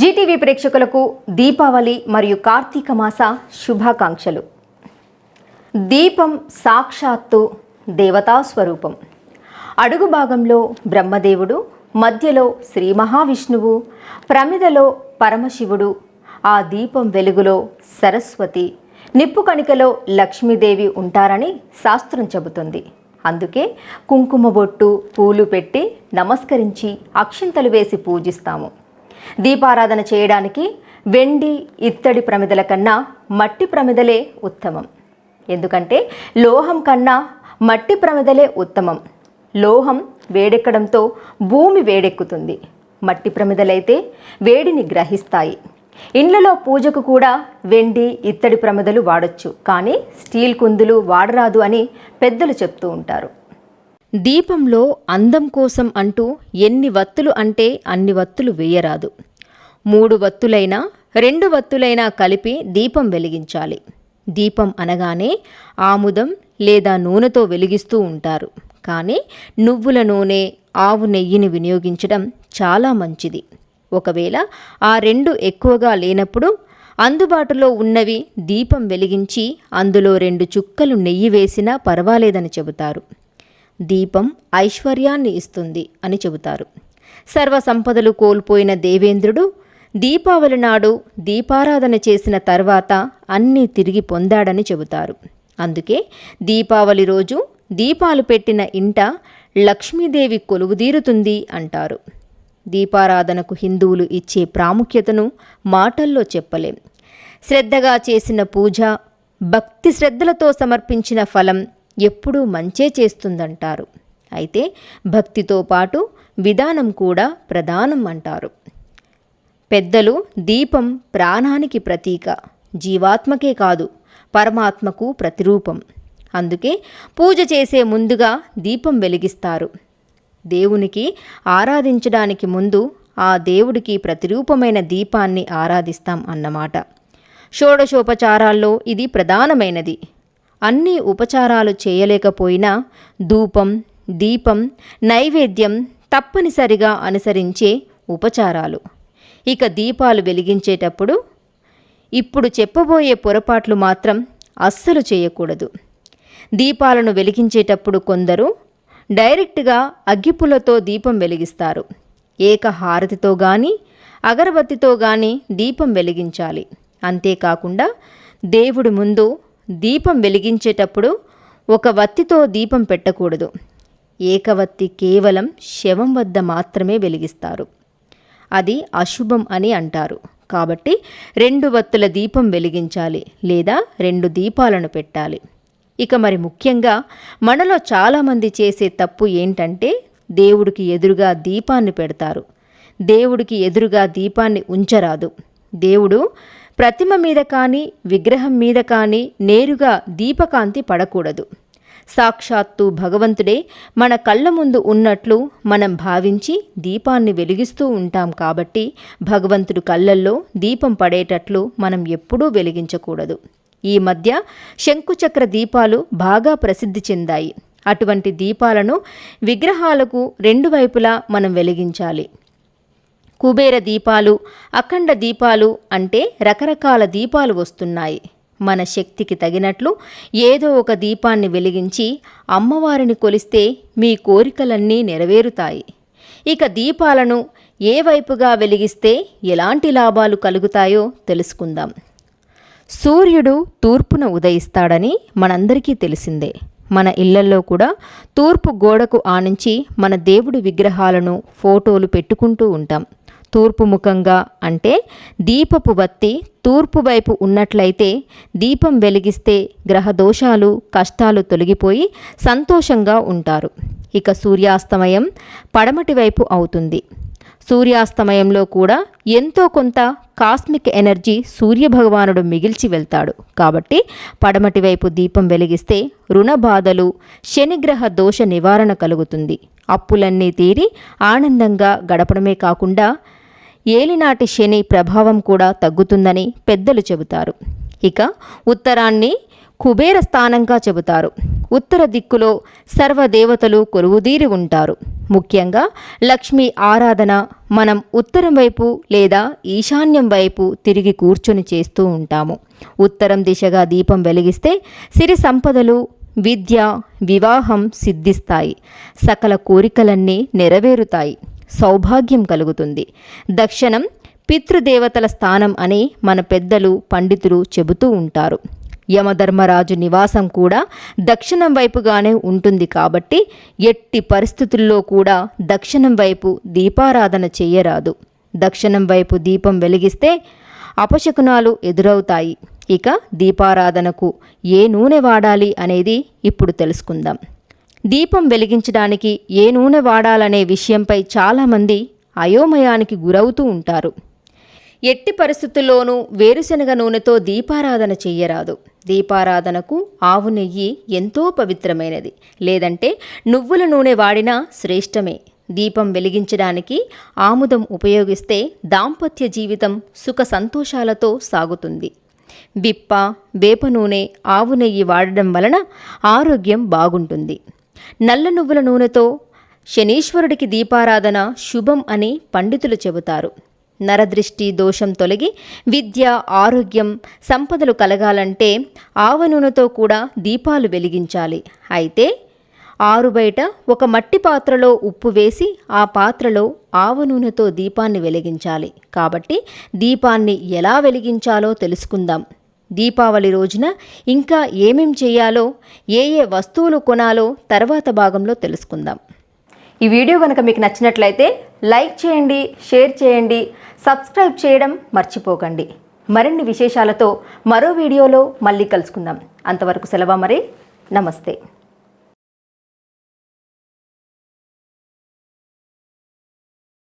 Zee TV ప్రేక్షకులకు దీపావళి మరియు కార్తీక మాస శుభాకాంక్షలు. దీపం సాక్షాత్తు దేవతా స్వరూపం. అడుగు భాగంలో బ్రహ్మదేవుడు, మధ్యలో శ్రీ మహావిష్ణువు, ప్రమిదలో పరమశివుడు, ఆ దీపం వెలుగులో సరస్వతి, నిప్పు కణికలో లక్ష్మీదేవి ఉంటారని శాస్త్రం చెబుతుంది. అందుకే కుంకుమ బొట్టు, పూలు పెట్టి నమస్కరించి అక్షింతలు వేసి పూజిస్తాము. దీపారాధన చేయడానికి వెండి, ఇత్తడి ప్రమిదల కన్నా మట్టి ప్రమిదలే ఉత్తమం. ఎందుకంటే లోహం కన్నా మట్టి ప్రమిదలే ఉత్తమం. లోహం వేడెక్కడంతో భూమి వేడెక్కుతుంది. మట్టి ప్రమిదలైతే వేడిని గ్రహిస్తాయి. ఇండ్లలో పూజకు కూడా వెండి, ఇత్తడి ప్రమిదలు వాడొచ్చు, కానీ స్టీల్ కుందులు వాడరాదు అని పెద్దలు చెప్తూ ఉంటారు. దీపంలో అందం కోసం అంటూ ఎన్ని వత్తులు అంటే అన్ని వత్తులు వేయరాదు. 3 వత్తులైనా 2 వత్తులైనా కలిపి దీపం వెలిగించాలి. దీపం అనగానే ఆముదం లేదా నూనెతో వెలిగిస్తూ ఉంటారు, కానీ నువ్వుల నూనె, ఆవు నెయ్యిని వినియోగించడం చాలా మంచిది. ఒకవేళ ఆ 2 ఎక్కువగా లేనప్పుడు అందుబాటులో ఉన్నవి దీపం వెలిగించి అందులో 2 చుక్కలు నెయ్యి వేసినా పర్వాలేదని చెబుతారు. దీపం ఐశ్వర్యాన్ని ఇస్తుంది అని చెబుతారు. సర్వ సంపదలు కోల్పోయిన దేవేంద్రుడు దీపావళి నాడు దీపారాధన చేసిన తర్వాత అన్నీ తిరిగి పొందాడని చెబుతారు. అందుకే దీపావళి రోజు దీపాలు పెట్టిన ఇంట లక్ష్మీదేవి కొలువుదీరుతుంది అంటారు. దీపారాధనకు హిందువులు ఇచ్చే ప్రాముఖ్యతను మాటల్లో చెప్పలేం. శ్రద్ధగా చేసిన పూజ, భక్తి శ్రద్ధలతో సమర్పించిన ఫలం ఎప్పుడూ మంచే చేస్తుందంటారు. అయితే భక్తితో పాటు విధానం కూడా ప్రధానం అంటారు. పెద్దలు దీపం ప్రాణానికి ప్రతీక, జీవాత్మకే కాదు పరమాత్మకు ప్రతిరూపం. అందుకే పూజ చేసే ముందుగా దీపం వెలిగిస్తారు. దేవునికి ఆరాధించడానికి ముందు ఆ దేవుడికి ప్రతిరూపమైన దీపాన్ని ఆరాధిస్తాం అన్నమాట. షోడశోపచారాల్లో ఇది ప్రధానమైనది. అన్ని ఉపచారాలు చేయలేకపోయినా ధూపం, దీపం, నైవేద్యం తప్పనిసరిగా అనుసరించే ఉపచారాలు. ఇక దీపాలు వెలిగించేటప్పుడు ఇప్పుడు చెప్పబోయే పొరపాట్లు మాత్రం అస్సలు చేయకూడదు. దీపాలను వెలిగించేటప్పుడు కొందరు డైరెక్ట్గా అగ్గిపుల్లతో దీపం వెలిగిస్తారు. ఏకహారతితో కానీ అగరబత్తితో కానీ దీపం వెలిగించాలి. అంతేకాకుండా దేవుడి ముందు దీపం వెలిగించేటప్పుడు ఒక వత్తితో దీపం పెట్టకూడదు. ఏకవత్తి కేవలం శవం వద్ద మాత్రమే వెలిగిస్తారు. అది అశుభం అని అంటారు. కాబట్టి 2 వత్తుల దీపం వెలిగించాలి, లేదా 2 దీపాలను పెట్టాలి. ఇక మరి ముఖ్యంగా మనలో చాలామంది చేసే తప్పు ఏంటంటే దేవుడికి ఎదురుగా దీపాన్ని పెడతారు. దేవుడికి ఎదురుగా దీపాన్ని ఉంచరాదు. దేవుడు ప్రతిమ మీద కానీ విగ్రహం మీద కానీ నేరుగా దీపకాంతి పడకూడదు. సాక్షాత్తు భగవంతుడే మన కళ్ళ ముందు ఉన్నట్లు మనం భావించి దీపాన్ని వెలిగిస్తూ ఉంటాం. కాబట్టి భగవంతుడు కళ్ళల్లో దీపం పడేటట్లు మనం ఎప్పుడూ వెలిగించకూడదు. ఈ మధ్య శంకుచక్ర దీపాలు బాగా ప్రసిద్ధి చెందాయి. అటువంటి దీపాలను విగ్రహాలకు 2 వైపులా మనం వెలిగించాలి. కుబేర దీపాలు, అఖండ దీపాలు అంటే రకరకాల దీపాలు వస్తున్నాయి. మన శక్తికి తగినట్లు ఏదో ఒక దీపాన్ని వెలిగించి అమ్మవారిని కొలిస్తే మీ కోరికలన్నీ నెరవేరుతాయి. ఇక దీపాలను ఏ వైపుగా వెలిగిస్తే ఎలాంటి లాభాలు కలుగుతాయో తెలుసుకుందాం. సూర్యుడు తూర్పున ఉదయిస్తాడని మనందరికీ తెలిసిందే. మన ఇళ్లల్లో కూడా తూర్పు గోడకు ఆనించి మన దేవుడి విగ్రహాలను, ఫోటోలు పెట్టుకుంటూ ఉంటాం. తూర్పు ముఖంగా అంటే దీపపు వత్తి తూర్పు వైపు ఉన్నట్లయితే దీపం వెలిగిస్తే గ్రహదోషాలు, కష్టాలు తొలగిపోయి సంతోషంగా ఉంటారు. ఇక సూర్యాస్తమయం పడమటి వైపు అవుతుంది. సూర్యాస్తమయంలో కూడా ఎంతో కొంత కాస్మిక్ ఎనర్జీ సూర్యభగవానుడు మిగిల్చి వెళ్తాడు. కాబట్టి పడమటి వైపు దీపం వెలిగిస్తే రుణ బాధలు, శనిగ్రహ దోష నివారణ కలుగుతుంది. అప్పులన్నీ తీరి ఆనందంగా గడపడమే కాకుండా ఏలినాటి శని ప్రభావం కూడా తగ్గుతుందని పెద్దలు చెబుతారు. ఇక ఉత్తరాన్ని కుబేర స్థానంగా చెబుతారు. ఉత్తర దిక్కులో సర్వదేవతలు కొలువుదీరి ఉంటారు. ముఖ్యంగా లక్ష్మీ ఆరాధన మనం ఉత్తరం వైపు లేదా ఈశాన్యం వైపు తిరిగి కూర్చొని చేస్తూ ఉంటాము. ఉత్తరం దిశగా దీపం వెలిగిస్తే సిరి సంపదలు, విద్య, వివాహం సిద్ధిస్తాయి. సకల కోరికలన్నీ నెరవేరుతాయి. సౌభాగ్యం కలుగుతుంది. దక్షిణం పితృదేవతల స్థానం అని మన పెద్దలు, పండితులు చెబుతూ ఉంటారు. యమధర్మరాజు నివాసం కూడా దక్షిణం వైపుగానే ఉంటుంది కాబట్టి ఎట్టి పరిస్థితుల్లో కూడా దక్షిణం వైపు దీపారాధన చెయ్యరాదు. దక్షిణం వైపు దీపం వెలిగిస్తే అపశకునాలు ఎదురవుతాయి. ఇక దీపారాధనకు ఏ నూనె వాడాలి అనేది ఇప్పుడు తెలుసుకుందాం. దీపం వెలిగించడానికి ఏ నూనె వాడాలనే విషయంపై చాలామంది అయోమయానికి గురవుతూ ఉంటారు. ఎట్టి పరిస్థితుల్లోనూ వేరుశనగ నూనెతో దీపారాధన చెయ్యరాదు. దీపారాధనకు ఆవు నెయ్యి ఎంతో పవిత్రమైనది. లేదంటే నువ్వుల నూనె వాడినా శ్రేష్టమే. దీపం వెలిగించడానికి ఆముదం ఉపయోగిస్తే దాంపత్య జీవితం సుఖ సంతోషాలతో సాగుతుంది. బిప్ప, వేప నూనె, ఆవు నెయ్యి వాడడం వలన ఆరోగ్యం బాగుంటుంది. నల్ల నువ్వుల నూనెతో శనీశ్వరుడికి దీపారాధన శుభం అని పండితులు చెబుతారు. నరదృష్టి దోషం తొలగి విద్య, ఆరోగ్యం, సంపదలు కలగాలంటే ఆవ నూనెతో కూడా దీపాలు వెలిగించాలి. అయితే ఆరుబయట ఒక మట్టి పాత్రలో ఉప్పు వేసి ఆ పాత్రలో ఆవ నూనెతో దీపాన్ని వెలిగించాలి. కాబట్టి దీపాన్ని ఎలా వెలిగించాలో తెలుసుకుందాం. దీపావళి రోజున ఇంకా ఏమేం చేయాలో, ఏ వస్తువులు కొనాలో తర్వాత భాగంలో తెలుసుకుందాం. ఈ వీడియో కనుక మీకు నచ్చినట్లయితే లైక్ చేయండి, షేర్ చేయండి, సబ్స్క్రైబ్ చేయడం మర్చిపోకండి. మరిన్ని విశేషాలతో మరో వీడియోలో మళ్ళీ కలుసుకుందాం. అంతవరకు సెలవు మరి. నమస్తే.